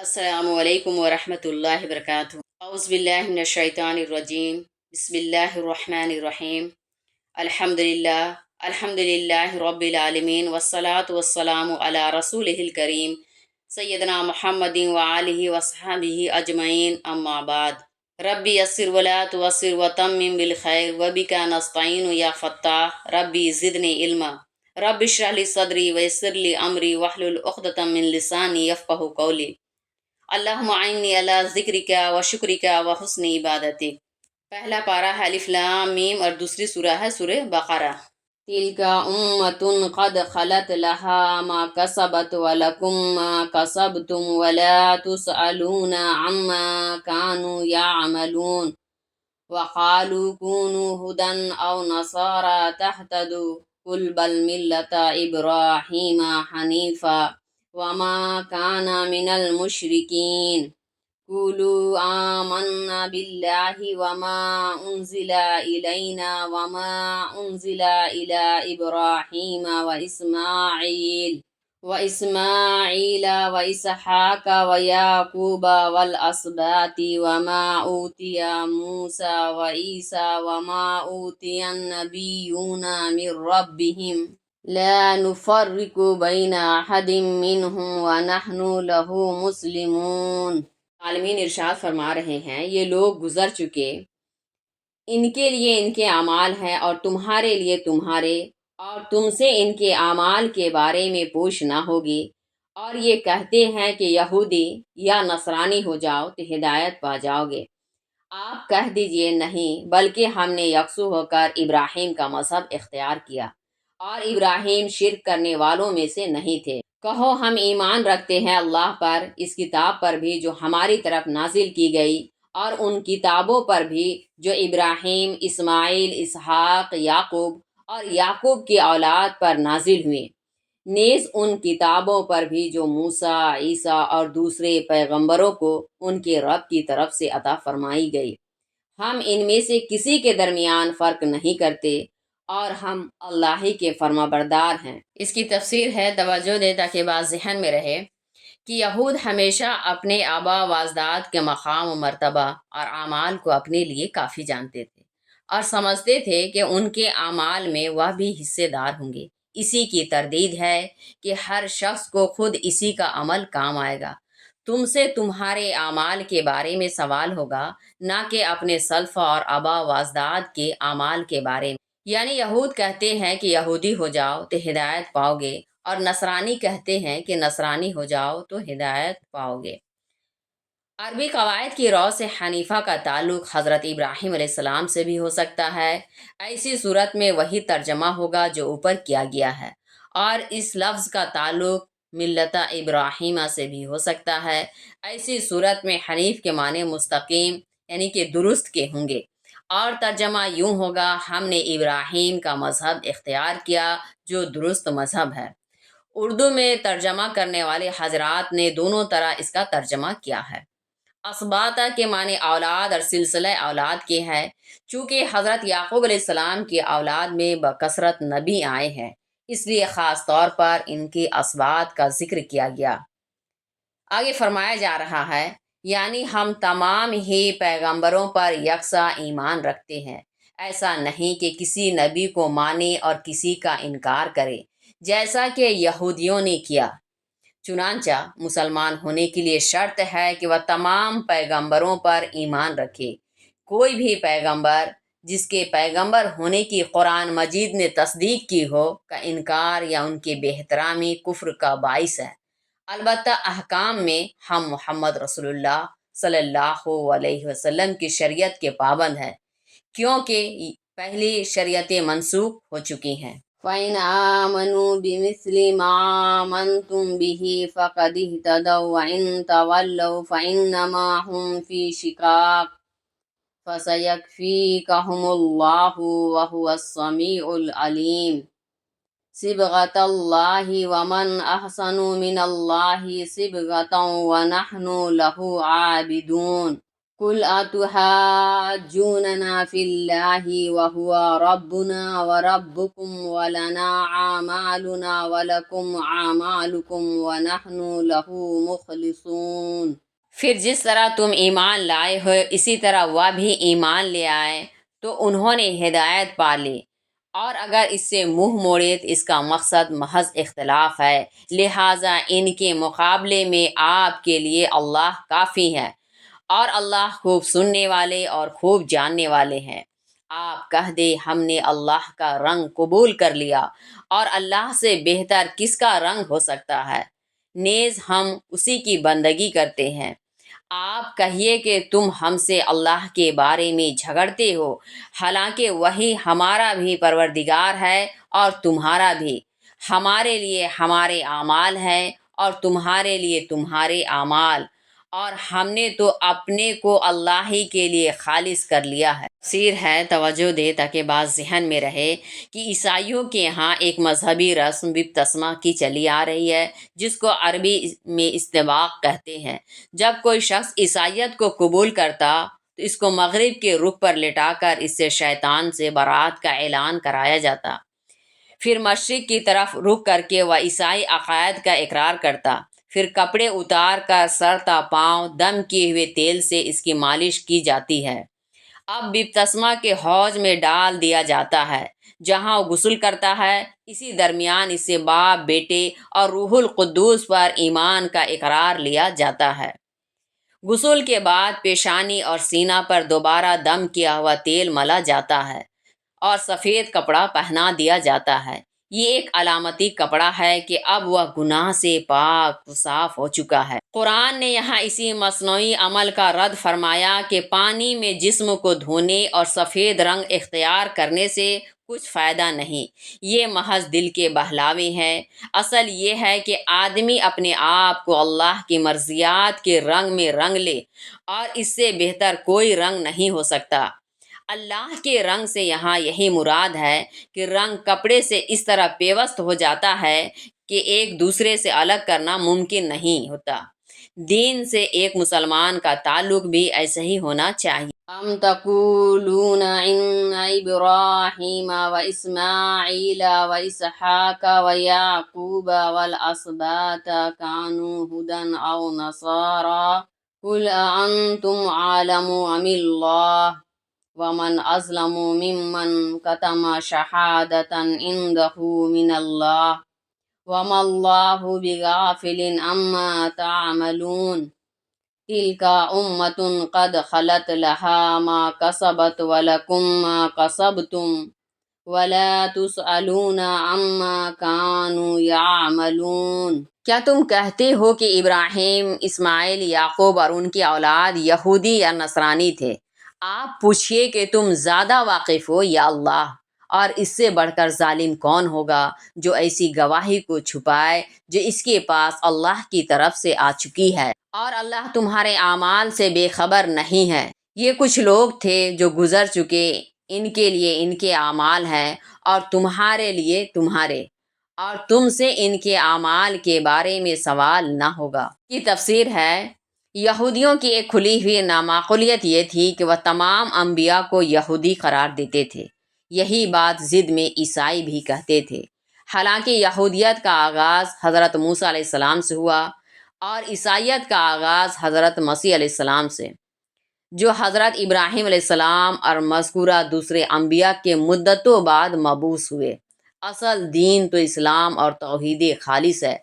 السلام علیکم ورحمۃ اللہ وبرکاتہ۔ اعوذ باللہ من الشیطان الرجیم، بسم اللہ الرحمن الرحیم۔ الحمد للہ رب العالمین، والصلاة والسلام علی رسولہ الکریم سیدنا محمد وآلہ وصحبہ اجمعین، اما بعد۔ ربی یسر ولا تعسر وتمم بالخیر وبک نستعین یا فتاح، ربی زدنی علما، رب اشرح لی صدری ویسر لی امری واحلل عقدۃ من لسانی یفقہوا قولی۔ اللہم اعنی علی ذکرک و شکرک و حسن عبادتک۔ پہلا پارہ ہے الف لام میم اور دوسری سورہ ہے سورہ بقرہ۔ تلک امۃ قد خلت لہا ما کسبت ولکم ما کسبتم ولا تسألون عما كانوا یعملون وقالوا كونوا هدى او نصارى تهتدوا قل بل ملة ابراہیم حنیفا وما كان من المشركين قولوا آمنا بالله وما أنزل إلينا وما أنزل إلى إبراهيم وإسماعيل وإسحاق ويعقوب والأسباط وما أوتي موسى وعيسى وما أوتي النبيون من ربهم لا نفرق بین احد منهم ونحن له مسلمون۔ عالمین ارشاد فرما رہے ہیں، یہ لوگ گزر چکے، ان کے لیے ان کے اعمال ہیں اور تمہارے لیے تمہارے، اور تم سے ان کے اعمال کے بارے میں پوچھ نہ ہوگی، اور یہ کہتے ہیں کہ یہودی یا نصرانی ہو جاؤ تو ہدایت پا جاؤ گے۔ آپ کہہ دیجئے نہیں، بلکہ ہم نے یکسو ہو کر ابراہیم کا مذہب اختیار کیا، اور ابراہیم شرک کرنے والوں میں سے نہیں تھے۔ کہو ہم ایمان رکھتے ہیں اللہ پر، اس کتاب پر بھی جو ہماری طرف نازل کی گئی، اور ان کتابوں پر بھی جو ابراہیم، اسماعیل، اسحاق، یعقوب اور یعقوب کی اولاد پر نازل ہوئیں، نیز ان کتابوں پر بھی جو موسیٰ، عیسیٰ اور دوسرے پیغمبروں کو ان کے رب کی طرف سے عطا فرمائی گئی۔ ہم ان میں سے کسی کے درمیان فرق نہیں کرتے، اور ہم اللہ ہی کے فرما بردار ہیں۔ اس کی تفسیر ہے، توجہ دے تاکہ بات ذہن میں رہے، کہ یہود ہمیشہ اپنے آبا و اجداد کے مقام و مرتبہ اور اعمال کو اپنے لیے کافی جانتے تھے، اور سمجھتے تھے کہ ان کے اعمال میں وہ بھی حصے دار ہوں گے۔ اسی کی تردید ہے کہ ہر شخص کو خود اسی کا عمل کام آئے گا۔ تم سے تمہارے اعمال کے بارے میں سوال ہوگا، نہ کہ اپنے سلف اور آبا و اجداد کے اعمال کے بارے میں۔ یعنی یہود کہتے ہیں کہ یہودی ہو جاؤ تو ہدایت پاؤ گے، اور نصرانی کہتے ہیں کہ نصرانی ہو جاؤ تو ہدایت پاؤ گے۔ عربی قواعد کی رو سے حنیفہ کا تعلق حضرت ابراہیم علیہ السلام سے بھی ہو سکتا ہے۔ ایسی صورت میں وہی ترجمہ ہوگا جو اوپر کیا گیا ہے، اور اس لفظ کا تعلق ملت ابراہیمہ سے بھی ہو سکتا ہے۔ ایسی صورت میں حنیف کے معنی مستقیم یعنی کہ درست کے ہوں گے، اور ترجمہ یوں ہوگا، ہم نے ابراہیم کا مذہب اختیار کیا جو درست مذہب ہے۔ اردو میں ترجمہ کرنے والے حضرات نے دونوں طرح اس کا ترجمہ کیا ہے۔ اسباطہ کے معنی اولاد اور سلسلہ اولاد کے ہے، چونکہ حضرت یعقوب علیہ السلام کی اولاد میں بکثرت نبی آئے ہیں، اس لیے خاص طور پر ان کے اسباط کا ذکر کیا گیا۔ آگے فرمایا جا رہا ہے، یعنی ہم تمام ہی پیغمبروں پر یکساں ایمان رکھتے ہیں، ایسا نہیں کہ کسی نبی کو مانے اور کسی کا انکار کرے، جیسا کہ یہودیوں نے کیا۔ چنانچہ مسلمان ہونے کے لیے شرط ہے کہ وہ تمام پیغمبروں پر ایمان رکھے۔ کوئی بھی پیغمبر جس کے پیغمبر ہونے کی قرآن مجید نے تصدیق کی ہو کا انکار یا ان کی بے احترامی کفر کا باعث ہے۔ البتہ احکام میں ہم محمد رسول اللہ صلی اللہ علیہ وسلم کی شریعت کے پابند ہیں، کیونکہ پہلی شریعتیں منسوخ ہو چکی ہیں۔ فَإِنْ آمَنُوا بِمِثْلِ مَا آمَنْتُمْ بِهِ فَقَدِ اهْتَدَوْا وَإِنْ تَوَلَّوْا فَإِنَّمَا هُمْ فِي شِقَاقٍ فَسَيَكْفِيكَهُمُ اللَّهُ وَهُوَ السَّمِيعُ الْعَلِيمُ۔ صبغۃ اللہ ومن احسن من اللہ صبغۃ ونحن لہ عابدون۔ قل أتحاجوننا في الله وهو ربنا وربكم ولنا أعمالنا ولكم أعمالكم ونحن له مخلصون۔ پھر جس طرح تم ایمان لائے ہو اسی طرح وہ بھی ایمان لے آئے تو انہوں نے ہدایت پا لی، اور اگر اس سے منہ موڑے تو اس کا مقصد محض اختلاف ہے، لہٰذا ان کے مقابلے میں آپ کے لیے اللہ کافی ہے، اور اللہ خوب سننے والے اور خوب جاننے والے ہیں۔ آپ کہہ دے ہم نے اللہ کا رنگ قبول کر لیا، اور اللہ سے بہتر کس کا رنگ ہو سکتا ہے، نیز ہم اسی کی بندگی کرتے ہیں۔ آپ کہیے کہ تم ہم سے اللہ کے بارے میں جھگڑتے ہو، حالانکہ وہی ہمارا بھی پروردگار ہے اور تمہارا بھی، ہمارے لیے ہمارے اعمال ہیں اور تمہارے لیے تمہارے اعمال، اور ہم نے تو اپنے کو اللہ ہی کے لیے خالص کر لیا ہے۔ تفسیر ہے، توجہ دے تاکہ بات ذہن میں رہے کہ عیسائیوں کے ہاں ایک مذہبی رسم بپتسمہ کی چلی آ رہی ہے، جس کو عربی میں استباق کہتے ہیں۔ جب کوئی شخص عیسائیت کو قبول کرتا تو اس کو مغرب کے رخ پر لٹا کر اس سے شیطان سے برات کا اعلان کرایا جاتا، پھر مشرق کی طرف رخ کر کے وہ عیسائی عقائد کا اقرار کرتا، پھر کپڑے اتار کر سر تا پاؤں دم کیے ہوئے تیل سے اس کی مالش کی جاتی ہے۔ اب بپتسمہ کے حوض میں ڈال دیا جاتا ہے جہاں وہ غسل کرتا ہے، اسی درمیان اس سے باپ، بیٹے اور روح القدس پر ایمان کا اقرار لیا جاتا ہے۔ غسل کے بعد پیشانی اور سینہ پر دوبارہ دم کیا ہوا تیل ملا جاتا ہے اور سفید کپڑا پہنا دیا جاتا ہے۔ یہ ایک علامتی کپڑا ہے کہ اب وہ گناہ سے پاک و صاف ہو چکا ہے۔ قرآن نے یہاں اسی مصنوعی عمل کا رد فرمایا کہ پانی میں جسم کو دھونے اور سفید رنگ اختیار کرنے سے کچھ فائدہ نہیں، یہ محض دل کے بہلاوے ہیں۔ اصل یہ ہے کہ آدمی اپنے آپ کو اللہ کی مرضیات کے رنگ میں رنگ لے، اور اس سے بہتر کوئی رنگ نہیں ہو سکتا۔ اللہ کے رنگ سے یہاں یہی مراد ہے کہ رنگ کپڑے سے اس طرح پیوست ہو جاتا ہے کہ ایک دوسرے سے الگ کرنا ممکن نہیں ہوتا۔ دین سے ایک مسلمان کا تعلق بھی ایسے ہی ہونا چاہیے۔ ام تقولون ان ابراہیم و اسماعیل و اسحاق و یعقوب والاسباط کانوا ہدی او نصارا قل اانتم عالم ام اللہ ومن اظلم ممن کتم شہادۃ عنده من اللہ وما اللہ بغافل عما تعملون تلک امۃ قد خلت لها ما کسبت ولکم ما کسبتم ولا تسألون عما كانوا يعملون۔ کیا تم کہتے ہو کہ ابراہیم، اسماعیل، یعقوب اور ان کی اولاد یہودی یا نصرانی تھے؟ آپ پوچھئے کہ تم زیادہ واقف ہو یا اللہ، اور اس سے بڑھ کر ظالم کون ہوگا جو ایسی گواہی کو چھپائے جو اس کے پاس اللہ کی طرف سے آ چکی ہے، اور اللہ تمہارے اعمال سے بے خبر نہیں ہے۔ یہ کچھ لوگ تھے جو گزر چکے، ان کے لیے ان کے اعمال ہیں اور تمہارے لیے تمہارے، اور تم سے ان کے اعمال کے بارے میں سوال نہ ہوگا۔ کی تفسیر ہے، یہودیوں کی ایک کھلی ہوئی نامعقولیت یہ تھی کہ وہ تمام انبیاء کو یہودی قرار دیتے تھے۔ یہی بات ضد میں عیسائی بھی کہتے تھے، حالانکہ یہودیت کا آغاز حضرت موسیٰ علیہ السلام سے ہوا اور عیسائیت کا آغاز حضرت مسیح علیہ السلام سے، جو حضرت ابراہیم علیہ السلام اور مذکورہ دوسرے انبیاء کے مدتوں بعد مبعوث ہوئے۔ اصل دین تو اسلام اور توحید خالص ہے،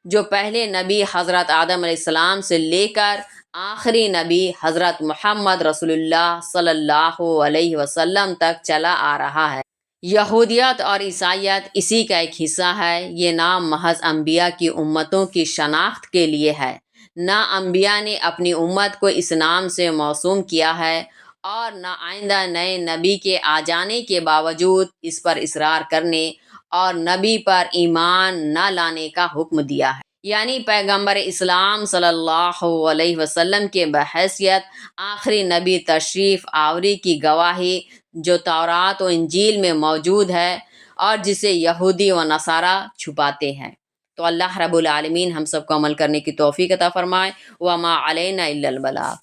جو پہلے نبی حضرت آدم علیہ السلام سے لے کر آخری نبی حضرت محمد رسول اللہ صلی اللہ علیہ وسلم تک چلا آ رہا ہے۔ یہودیت اور عیسائیت اسی کا ایک حصہ ہے۔ یہ نام محض انبیاء کی امتوں کی شناخت کے لیے ہے، نہ انبیاء نے اپنی امت کو اس نام سے موسوم کیا ہے، اور نہ آئندہ نئے نبی کے آ جانے کے باوجود اس پر اصرار کرنے اور نبی پر ایمان نہ لانے کا حکم دیا ہے۔ یعنی پیغمبر اسلام صلی اللہ علیہ وسلم کے بحیثیت آخری نبی تشریف آوری کی گواہی جو تورات و انجیل میں موجود ہے اور جسے یہودی و نصارہ چھپاتے ہیں۔ تو اللہ رب العالمین ہم سب کو عمل کرنے کی توفیق عطا فرمائے۔ وما علینا الا البلاغ۔